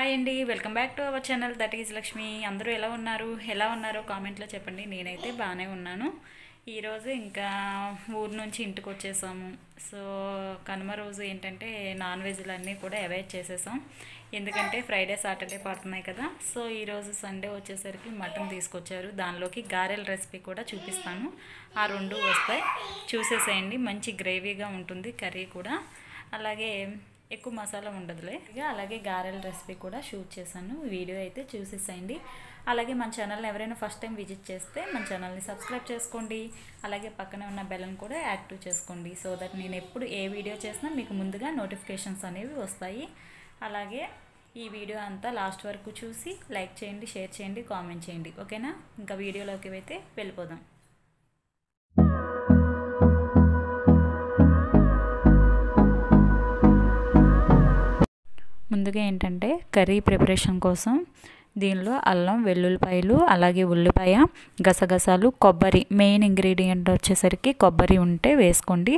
Hi అండి, welcome back to our channel that is Lakshmi. అందరూ ఎలా ఉన్నారో కామెంట్లో చెప్పండి. నేనైతే బాగానే ఉన్నాను. ఈరోజు ఇంకా ఊరు నుంచి ఇంటికి వచ్చేసాము. సో కనుమ రోజు ఏంటంటే నాన్ వెజ్లు అన్నీ కూడా అవాయిడ్ చేసేసాం. ఎందుకంటే ఫ్రైడే సాటర్డే పడుతున్నాయి కదా. సో ఈరోజు సండే వచ్చేసరికి మటన్ తీసుకొచ్చారు. దానిలోకి గారెల రెసిపీ కూడా చూపిస్తాను. ఆ రెండు వస్తాయి, చూసేసేయండి. మంచి గ్రేవీగా ఉంటుంది కర్రీ కూడా, అలాగే ఎక్కువ మసాలా ఉండదులే. అలాగే గారెల రెసిపీ కూడా షూట్ చేశాను. వీడియో అయితే చూసేసేయండి. అలాగే మన ఛానల్ని ఎవరైనా ఫస్ట్ టైం విజిట్ చేస్తే మన ఛానల్ని సబ్స్క్రైబ్ చేసుకోండి. అలాగే పక్కనే ఉన్న బెల్ని కూడా యాక్టివ్ చేసుకోండి. సో దట్ నేను ఎప్పుడు ఏ వీడియో చేసినా మీకు ముందుగా నోటిఫికేషన్స్ అనేవి వస్తాయి. అలాగే ఈ వీడియో అంతా లాస్ట్ వరకు చూసి లైక్ చేయండి, షేర్ చేయండి, కామెంట్ చేయండి. ఓకేనా? ఇంకా వీడియోలోకి అయితే వెళ్ళిపోదాం. ముందుగా ఏంటంటే కర్రీ ప్రిపరేషన్ కోసం దీనిలో అల్లం, వెల్లుల్లిపాయలు, అలాగే ఉల్లిపాయ, గసగసాలు, కొబ్బరి, మెయిన్ ఇంగ్రీడియంట్ వచ్చేసరికి కొబ్బరి ఉంటే వేసుకోండి.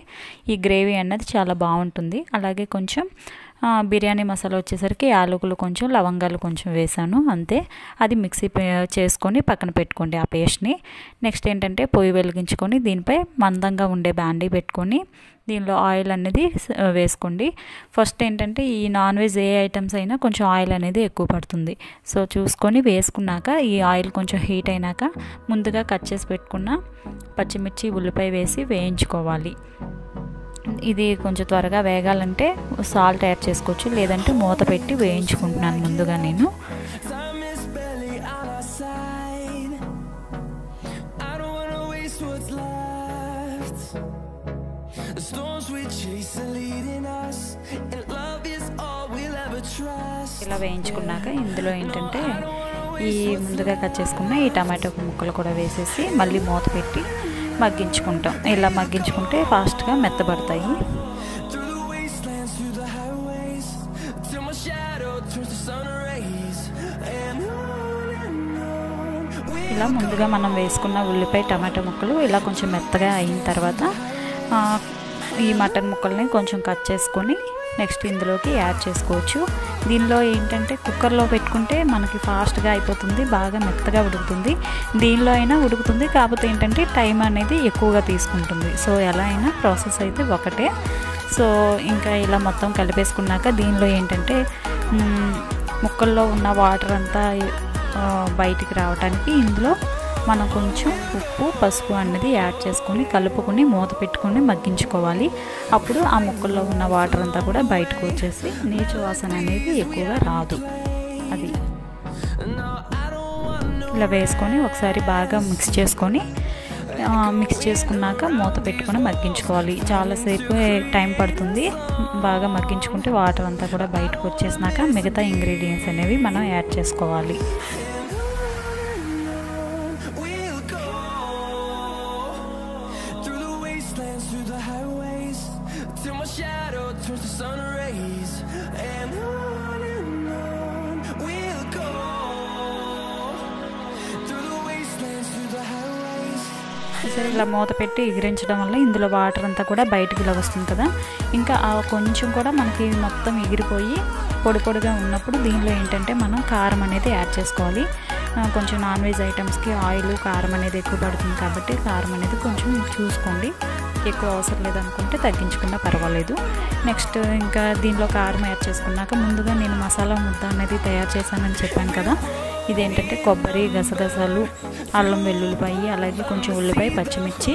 ఈ గ్రేవీ అన్నది చాలా బాగుంటుంది. అలాగే కొంచెం బిర్యానీ మసాలా వచ్చేసరికి యాలకులు కొంచెం, లవంగాలు కొంచెం వేసాను, అంతే. అది మిక్సీ చేసుకొని పక్కన పెట్టుకోండి ఆ పేస్ట్ని. నెక్స్ట్ ఏంటంటే పొయ్యి వెలిగించుకొని దీనిపై మందంగా ఉండే బాండీ పెట్టుకొని దీనిలో ఆయిల్ అనేది వేసుకోండి. ఫస్ట్ ఏంటంటే ఈ నాన్ వెజ్ ఏ ఐటమ్స్ అయినా కొంచెం ఆయిల్ అనేది ఎక్కువ పడుతుంది. సో చూసుకొని వేసుకున్నాక ఈ ఆయిల్ కొంచెం హీట్ అయినాక ముందుగా కట్ చేసి పెట్టుకున్న పచ్చిమిర్చి, ఉల్లిపాయ వేసి వేయించుకోవాలి. ఇది కొంచెం త్వరగా వేగాలంటే సాల్ట్ యాడ్ చేసుకోవచ్చు, లేదంటే మూత పెట్టి వేయించుకుంటున్నాను ముందుగా నేను. ఇలా వేయించుకున్నాక ఇందులో ఏంటంటే ఈ ముందుగా కట్ చేసుకున్న ఈ టమాటో ముక్కలు కూడా వేసేసి మళ్ళీ మూత పెట్టి మగ్గించుకుంటాం. ఇలా మగ్గించుకుంటే ఫాస్ట్గా మెత్తబడతాయి. ఇలా ముందుగా మనం వేసుకున్న ఉల్లిపాయ, టమాటో ముక్కలు ఇలా కొంచెం మెత్తగా అయిన తర్వాత ఈ మటన్ ముక్కల్ని కొంచెం కట్ చేసుకొని నెక్స్ట్ ఇందులోకి యాడ్ చేసుకోవచ్చు. దీనిలో ఏంటంటే కుక్కర్లో పెట్టుకుంటే మనకి ఫాస్ట్గా అయిపోతుంది, బాగా మెత్తగా ఉడుకుతుంది. దీనిలో అయినా ఉడుకుతుంది, కాకపోతే ఏంటంటే టైం అనేది ఎక్కువగా తీసుకుంటుంది. సో ఎలా అయినా ప్రాసెస్ అయితే ఒకటే. సో ఇంకా ఇలా మొత్తం కలిపేసుకున్నాక దీనిలో ఏంటంటే ముక్కల్లో ఉన్న వాటర్ అంతా బయటికి రావడానికి ఇందులో మనం కొంచెం ఉప్పు, పసుపు అన్నది యాడ్ చేసుకొని కలుపుకొని మూత పెట్టుకొని మగ్గించుకోవాలి. అప్పుడు ఆ ముక్కల్లో ఉన్న వాటర్ అంతా కూడా బయటకు వచ్చేసి నీచు వాసన అనేది ఎక్కువగా రాదు. అది ఇలా వేసుకొని ఒకసారి బాగా మిక్స్ చేసుకున్నాక మూత పెట్టుకొని మగ్గించుకోవాలి. చాలాసేపు టైం పడుతుంది. బాగా మగ్గించుకుంటే వాటర్ అంతా కూడా బయటకు వచ్చేసినాక మిగతా ఇంగ్రీడియంట్స్ అనేవి మనం యాడ్ చేసుకోవాలి. సరే ఇలా మూత పెట్టి ఎగిరించడం వల్ల ఇందులో వాటర్ అంతా కూడా బయటికి ఇలా వస్తుంది కదా. ఇంకా కొంచెం కూడా మనకి మొత్తం ఎగిరిపోయి పొడి పొడిగా ఉన్నప్పుడు దీనిలో ఏంటంటే మనం కారం అనేది యాడ్ చేసుకోవాలి. కొంచెం నాన్ వెజ్ ఐటమ్స్కి ఆయిల్, కారం అనేది ఎక్కువ పడుతుంది కాబట్టి కారం అనేది కొంచెం చూసుకోండి. ఎక్కువ అవసరం లేదనుకుంటే తగ్గించుకున్నా పర్వాలేదు. నెక్స్ట్ ఇంకా దీనిలో కారం యాడ్ చేసుకున్నాక ముందుగా నేను మసాలా ముద్ద అనేది తయారు చేశానని చెప్పాను కదా. ఇదేంటంటే కొబ్బరి, గసగసాలు, అల్లం, వెల్లుల్లిపాయ, అలాగే కొంచెం ఉల్లిపాయ, పచ్చిమిర్చి,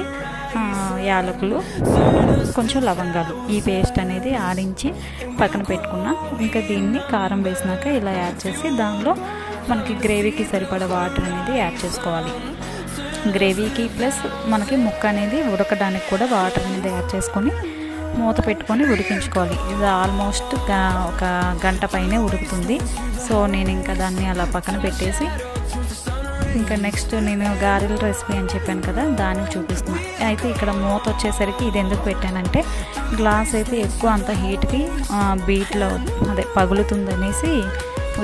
యాలకులు, కొంచెం లవంగాలు, ఈ పేస్ట్ అనేది ఆడించి పక్కన పెట్టుకున్నా. ఇంకా దీన్ని కారం వేసినాక ఇలా యాడ్ చేసి దానిలో మనకి గ్రేవీకి సరిపడా వాటర్ అనేది యాడ్ చేసుకోవాలి. గ్రేవీకి ప్లస్ మనకి ముక్క అనేది ఉడకడానికి కూడా వాటర్ అనేది యాడ్ చేసుకొని మూత పెట్టుకొని ఉడికించుకోవాలి. ఇది ఆల్మోస్ట్ ఒక గంట పైనే ఉడుకుతుంది. సో నేను ఇంకా దాన్ని అలా పక్కన పెట్టేసి ఇంకా నెక్స్ట్ నేను గారెల రెసిపీ అని చెప్పాను కదా, దానికి చూపిస్తున్నాను. అయితే ఇక్కడ మూత వచ్చేసరికి ఇది ఎందుకు పెట్టానంటే గ్లాస్ అయితే ఎక్కువ అంత హీట్కి బీట్లో పగులుతుంది అనేసి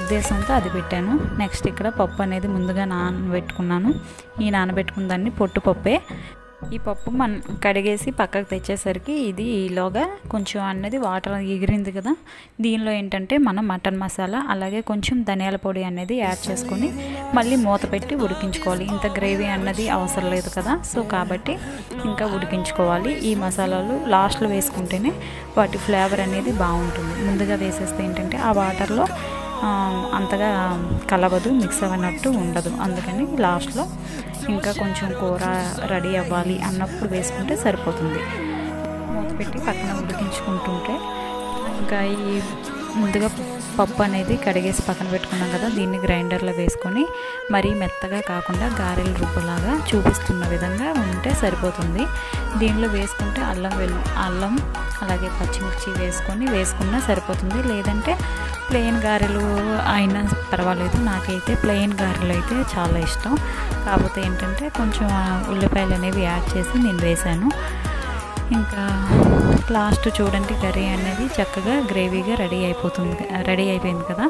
ఉద్దేశంతో అది పెట్టాను. నెక్స్ట్ ఇక్కడ పప్పు అనేది ముందుగా నానబెట్టుకున్నాను. ఈ నానబెట్టుకున్న దాన్ని పొట్టు పప్పే ఈ పప్పు మనం కడిగేసి పక్కకు తెచ్చేసరికి ఇది ఈలోగా కొంచెం అన్నది వాటర్ ఎగిరింది కదా, దీనిలో ఏంటంటే మనం మటన్ మసాలా అలాగే కొంచెం ధనియాల పొడి అనేది యాడ్ చేసుకొని మళ్ళీ మూత పెట్టి ఉడికించుకోవాలి. ఇంత గ్రేవీ అన్నది అవసరం లేదు కదా, సో కాబట్టి ఇంకా ఉడికించుకోవాలి. ఈ మసాలాలు లాస్ట్లో వేసుకుంటేనే వాటి ఫ్లేవర్ అనేది బాగుంటుంది. ముందుగా వేసేస్తే ఏంటంటే ఆ వాటర్లో అంతగా కలవదు, మిక్స్ అవ్వనట్టు ఉండదు. అందుకని లాస్ట్లో ఇంకా కొంచెం కూర రెడీ అవ్వాలి అన్నప్పుడు వేసుకుంటే సరిపోతుంది. మూత పెట్టి పక్కన ఉడికించుకుంటుంటే ఇంకా ఈ ముందుగా పప్పు అనేది కడిగేసి పక్కన పెట్టుకున్నాం కదా, దీన్ని గ్రైండర్లో వేసుకొని మరీ మెత్తగా కాకుండా గారెల రుబ్బలాగా చూపిస్తున్న విధంగా ఉంటే సరిపోతుంది. దీనిలో వేసుకుంటే అల్లం అలాగే పచ్చిమిర్చి వేసుకున్నా సరిపోతుంది. లేదంటే ప్లెయిన్ గారెలు అయినా పర్వాలేదు. నాకైతే ప్లెయిన్ గారెలు అయితే చాలా ఇష్టం. కాకపోతే ఏంటంటే కొంచెం ఉల్లిపాయలు అనేవి యాడ్ చేసి నేను వేసాను. ఇంకా లాస్ట్ చూడండి కర్రీ అనేది చక్కగా గ్రేవీగా రెడీ అయిపోయింది కదా.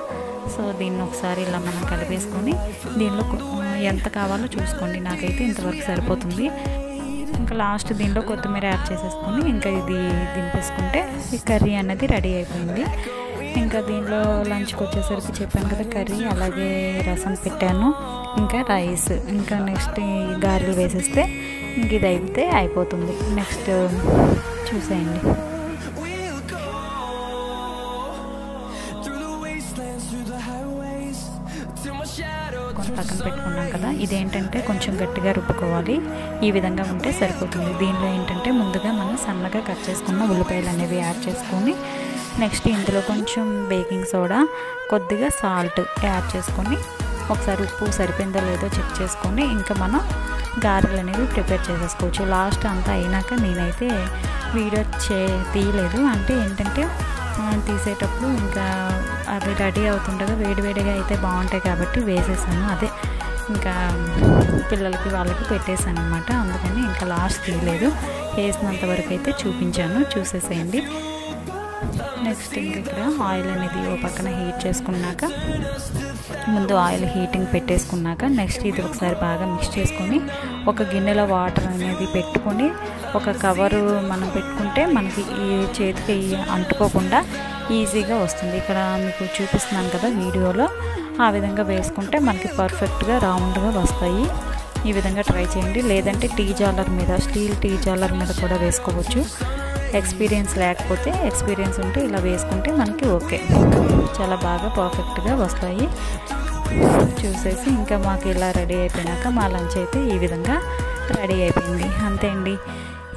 సో దీన్ని ఒకసారి ఇలా మనం కలిపేసుకొని దీనిలో ఎంత కావాలో చూసుకోండి. నాకైతే ఇంతవరకు సరిపోతుంది. ఇంకా లాస్ట్ దీనిలో కొత్తిమీర యాడ్ చేసేసుకొని ఇంకా ఇది దింపేసుకుంటే ఈ కర్రీ అనేది రెడీ అయిపోయింది. ఇంకా దీనిలో లంచ్కి వచ్చేసరికి చెప్పాను కదా కర్రీ, అలాగే రసం పెట్టాను, ఇంకా రైస్, ఇంకా నెక్స్ట్ ఈ గారెలు వేసేస్తే ఇంక ఇది అయిపోతుంది. నెక్స్ట్ చూసేయండి. పక్కన పెట్టుకున్నాం కదా, ఇదేంటంటే కొంచెం గట్టిగా రుబ్బుకోవాలి. ఈ విధంగా ఉంటే సరిపోతుంది. దీనిలో ఏంటంటే ముందుగా మనం సన్నగా కట్ చేసుకున్న ఉల్లిపాయలు అనేవి యాడ్ చేసుకొని నెక్స్ట్ ఇందులో కొంచెం బేకింగ్ సోడా, కొద్దిగా సాల్ట్ యాడ్ చేసుకొని ఒకసారి ఉప్పు సరిపోయిందో లేదో చెక్ చేసుకొని ఇంకా మనం గారెలు అనేవి ప్రిపేర్ చేసేసుకోవచ్చు. లాస్ట్ అంతా అయినాక నేనైతే వీడియో తీయలేదు. అంటే ఏంటంటే తీసేటప్పుడు ఇంకా అవి రెడీ అవుతుండగా వేడివేడిగా అయితే బాగుంటాయి కాబట్టి వేసేసాను. అదే ఇంకా పిల్లలకి వాళ్ళకి పెట్టేశాను అనమాట. అందుకని ఇంకా లాస్ట్ తీయలేదు. వేసినంత వరకు అయితే చూపించాను, చూసేసేయండి. నెక్స్ట్ ఇంక ఇక్కడ ఆయిల్ అనేది ఓ పక్కన హీట్ చేసుకున్నాక, ముందు ఆయిల్ హీటింగ్ పెట్టేసుకున్నాక నెక్స్ట్ ఇది ఒకసారి బాగా మిక్స్ చేసుకొని ఒక గిన్నెలో వాటర్ అనేది పెట్టుకొని ఒక కవరు మనం పెట్టుకుంటే మనకి ఈ చేతికి అంటుకోకుండా ఈజీగా వస్తుంది. ఇక్కడ మీకు చూపిస్తున్నాను కదా వీడియోలో, ఆ విధంగా వేసుకుంటే మనకి పర్ఫెక్ట్గా రౌండ్గా వస్తాయి. ఈ విధంగా ట్రై చేయండి. లేదంటే స్టీల్ టీ జాలర్ మీద కూడా వేసుకోవచ్చు. ఎక్స్పీరియన్స్ లేకపోతే, ఎక్స్పీరియన్స్ ఉంటే ఇలా వేసుకుంటే మనకి ఓకే, చాలా బాగా పర్ఫెక్ట్గా వస్తాయి. చూసేసి ఇంకా మాకు ఇలా రెడీ అయిపోయినాక మా లంచ్ అయితే ఈ విధంగా రెడీ అయిపోయింది. అంతే అండి,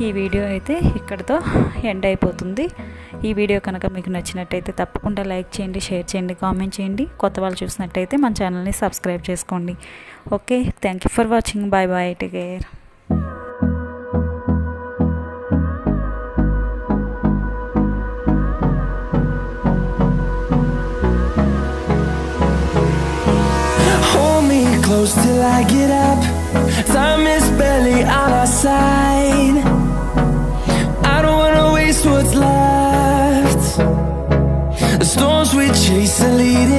ఈ వీడియో అయితే ఇక్కడితో ఎండ్ అయిపోతుంది. ఈ వీడియో కనుక మీకు నచ్చినట్టయితే తప్పకుండా లైక్ చేయండి, షేర్ చేయండి, కామెంట్ చేయండి. కొత్త వాళ్ళు చూసినట్టయితే మన ఛానల్ని సబ్స్క్రైబ్ చేసుకోండి. Okay, thank you for watching. Bye bye, take care. Close till I get up. Time is barely on our side. I don't wanna waste what's left. The storms we chase are leading